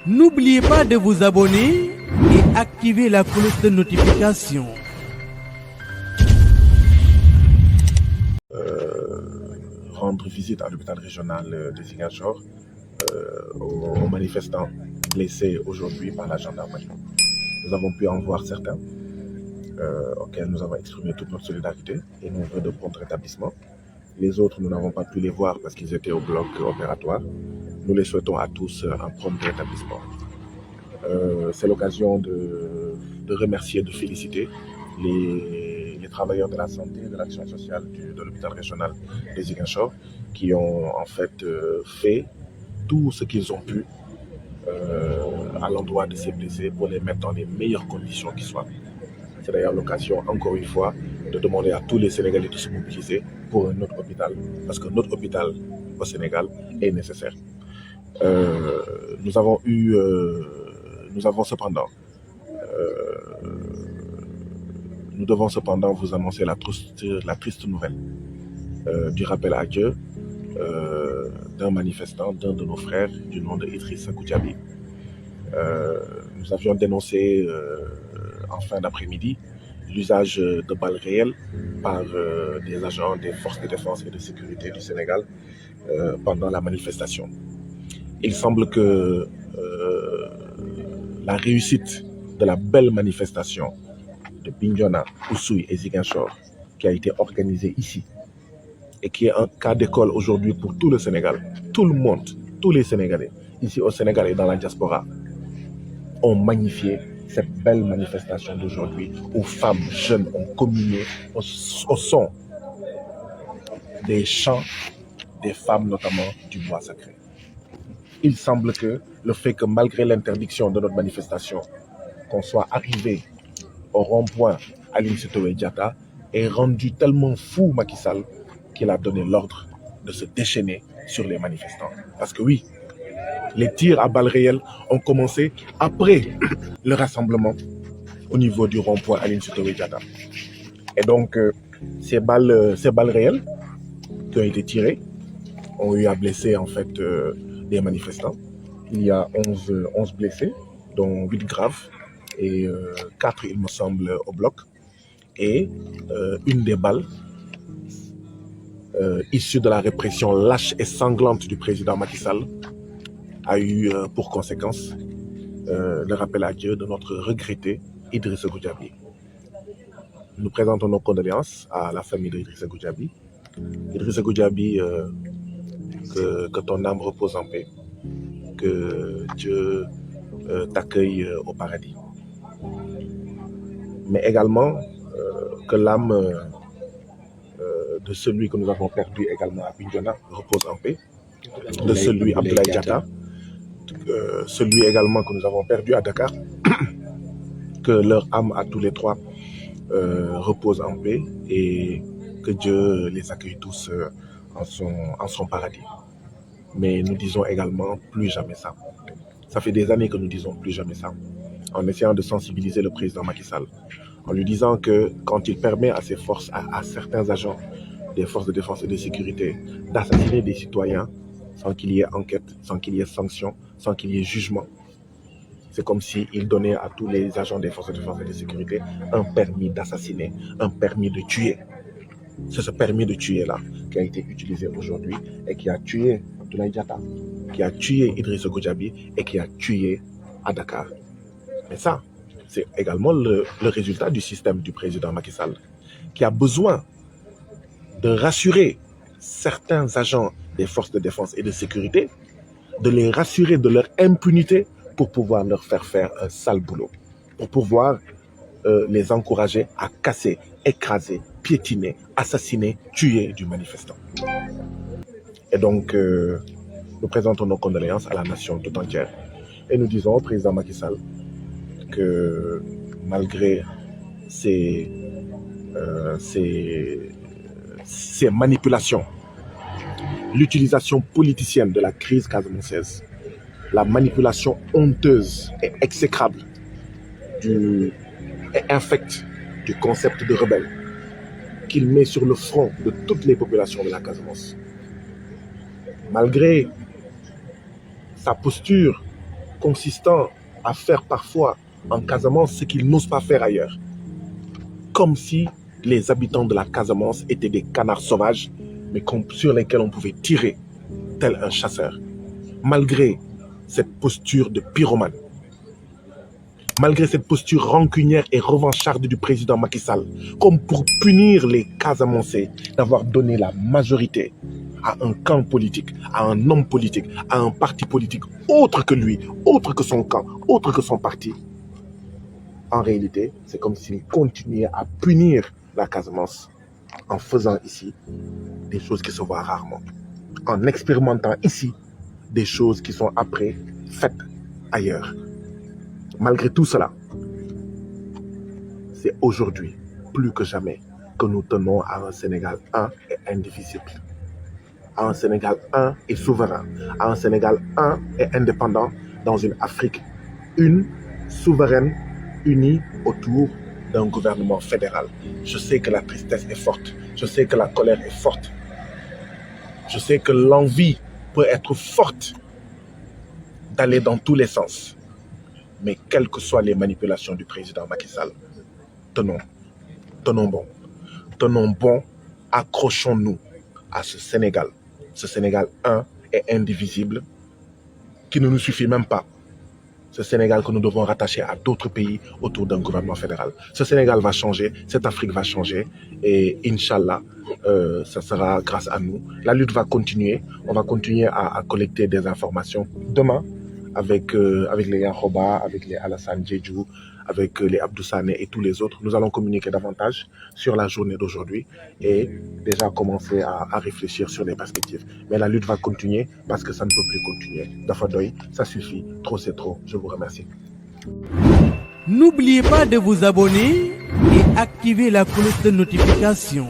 N'oubliez pas de vous abonner et activer la cloche de notification. Rendre visite à l'hôpital régional de Ziguinchor aux manifestants blessés aujourd'hui par la gendarmerie. Nous avons pu en voir certains auxquels nous avons exprimé toute notre solidarité et nos vœux de prompt rétablissement. Les autres, nous n'avons pas pu les voir parce qu'ils étaient au bloc opératoire. Nous les souhaitons à tous un prompt rétablissement. C'est l'occasion de remercier, de féliciter les travailleurs de la santé et de l'action sociale de l'hôpital régional de Ziguinchor qui ont en fait fait tout ce qu'ils ont pu à l'endroit de ces blessés pour les mettre dans les meilleures conditions qui soient. C'est d'ailleurs l'occasion, encore une fois, de demander à tous les Sénégalais de se mobiliser pour un autre hôpital, parce que notre hôpital au Sénégal est nécessaire. Nous devons cependant vous annoncer la triste nouvelle du rappel à Dieu d'un manifestant, d'un de nos frères du nom de Idrissa Goudiaby. Nous avions dénoncé en fin d'après-midi l'usage de balles réelles par des agents des forces de défense et de sécurité du Sénégal pendant la manifestation. Il semble que la réussite de la belle manifestation de Bignona, Oussouye et Ziguinchor qui a été organisée ici et qui est un cas d'école aujourd'hui pour tout le Sénégal, tout le monde, tous les Sénégalais, ici au Sénégal et dans la diaspora, ont magnifié cette belle manifestation d'aujourd'hui où femmes, jeunes ont communié au son des chants des femmes, notamment du bois sacré. Il semble que le fait que malgré l'interdiction de notre manifestation, qu'on soit arrivé au rond-point Aline Sitoé Diatta ait rendu tellement fou Macky Sall qu'il a donné l'ordre de se déchaîner sur les manifestants. Parce que oui, les tirs à balles réelles ont commencé après le rassemblement au niveau du rond-point Aline Sitoé Diatta. Et donc, ces balles réelles qui ont été tirées ont eu à blesser en fait des manifestants. Il y a 11 blessés, dont 8 graves et 4, il me semble, au bloc. Et une des balles issue de la répression lâche et sanglante du président Macky Sall a eu pour conséquence le rappel à Dieu de notre regretté Idrissa Goudiaby. Nous présentons nos condoléances à la famille d'Idrissa Goudiaby. Idrissa Goudiaby, que ton âme repose en paix, que Dieu t'accueille au paradis. Mais également que l'âme de celui que nous avons perdu également à Bignona repose en paix, de celui Abdoulaye Diatta, celui également que nous avons perdu à Dakar, que leur âme à tous les trois repose en paix et que Dieu les accueille tous en son paradis. Mais nous disons également plus jamais ça. Ça fait des années que nous disons plus jamais ça, en essayant de sensibiliser le président Macky Sall, en lui disant que quand il permet à ses forces, à certains agents des forces de défense et de sécurité d'assassiner des citoyens sans qu'il y ait enquête, sans qu'il y ait sanction, sans qu'il y ait jugement, c'est comme s'il donnait à tous les agents des forces de défense et de sécurité un permis d'assassiner, un permis de tuer. C'est ce permis de tuer-là qui a été utilisé aujourd'hui et qui a tué Abdoulaye Diatta, qui a tué Idrissa Goudiaby et qui a tué à Dakar. Mais ça, c'est également le résultat du système du président Macky Sall, qui a besoin de rassurer certains agents des forces de défense et de sécurité, de les rassurer de leur impunité pour pouvoir leur faire un sale boulot, pour pouvoir les encourager à casser, écraser, piétiner, assassiner, tuer du manifestant. Et donc, nous présentons nos condoléances à la nation tout entière. Et nous disons au président Macky Sall que malgré ces manipulations, l'utilisation politicienne de la crise casamançaise, la manipulation honteuse et exécrable et infecte du concept de rebelle qu'il met sur le front de toutes les populations de la Casamance. Malgré sa posture consistant à faire parfois en Casamance ce qu'ils n'osent pas faire ailleurs. Comme si les habitants de la Casamance étaient des canards sauvages, mais sur lesquels on pouvait tirer tel un chasseur. Malgré cette posture de pyromane, malgré cette posture rancunière et revancharde du président Macky Sall, comme pour punir les Casamançais d'avoir donné la majorité à un camp politique, à un homme politique, à un parti politique autre que lui, autre que son camp, autre que son parti. En réalité, c'est comme s'il continuait à punir la Casamance en faisant ici des choses qui se voient rarement, en expérimentant ici des choses qui sont après faites ailleurs. Malgré tout cela, c'est aujourd'hui, plus que jamais, que nous tenons à un Sénégal un et indivisible, à un Sénégal un et souverain, à un Sénégal un et indépendant dans une Afrique une, souveraine, unie autour d'un gouvernement fédéral. Je sais que la tristesse est forte, je sais que la colère est forte, je sais que l'envie peut être forte d'aller dans tous les sens. Mais quelles que soient les manipulations du président Macky Sall, tenons bon, accrochons-nous à ce Sénégal un et indivisible, qui ne nous suffit même pas. Ce Sénégal que nous devons rattacher à d'autres pays autour d'un gouvernement fédéral. Ce Sénégal va changer, cette Afrique va changer, et Inch'Allah, ça sera grâce à nous. La lutte va continuer, on va continuer à collecter des informations. Demain, avec les Yahoba, avec les Alassane Djedjou, avec les Abdou Sané et tous les autres, nous allons communiquer davantage sur la journée d'aujourd'hui et déjà commencer à réfléchir sur les perspectives. Mais la lutte va continuer parce que ça ne peut plus continuer. Dafadoy, ça suffit, trop c'est trop. Je vous remercie. N'oubliez pas de vous abonner et activer la cloche de notification.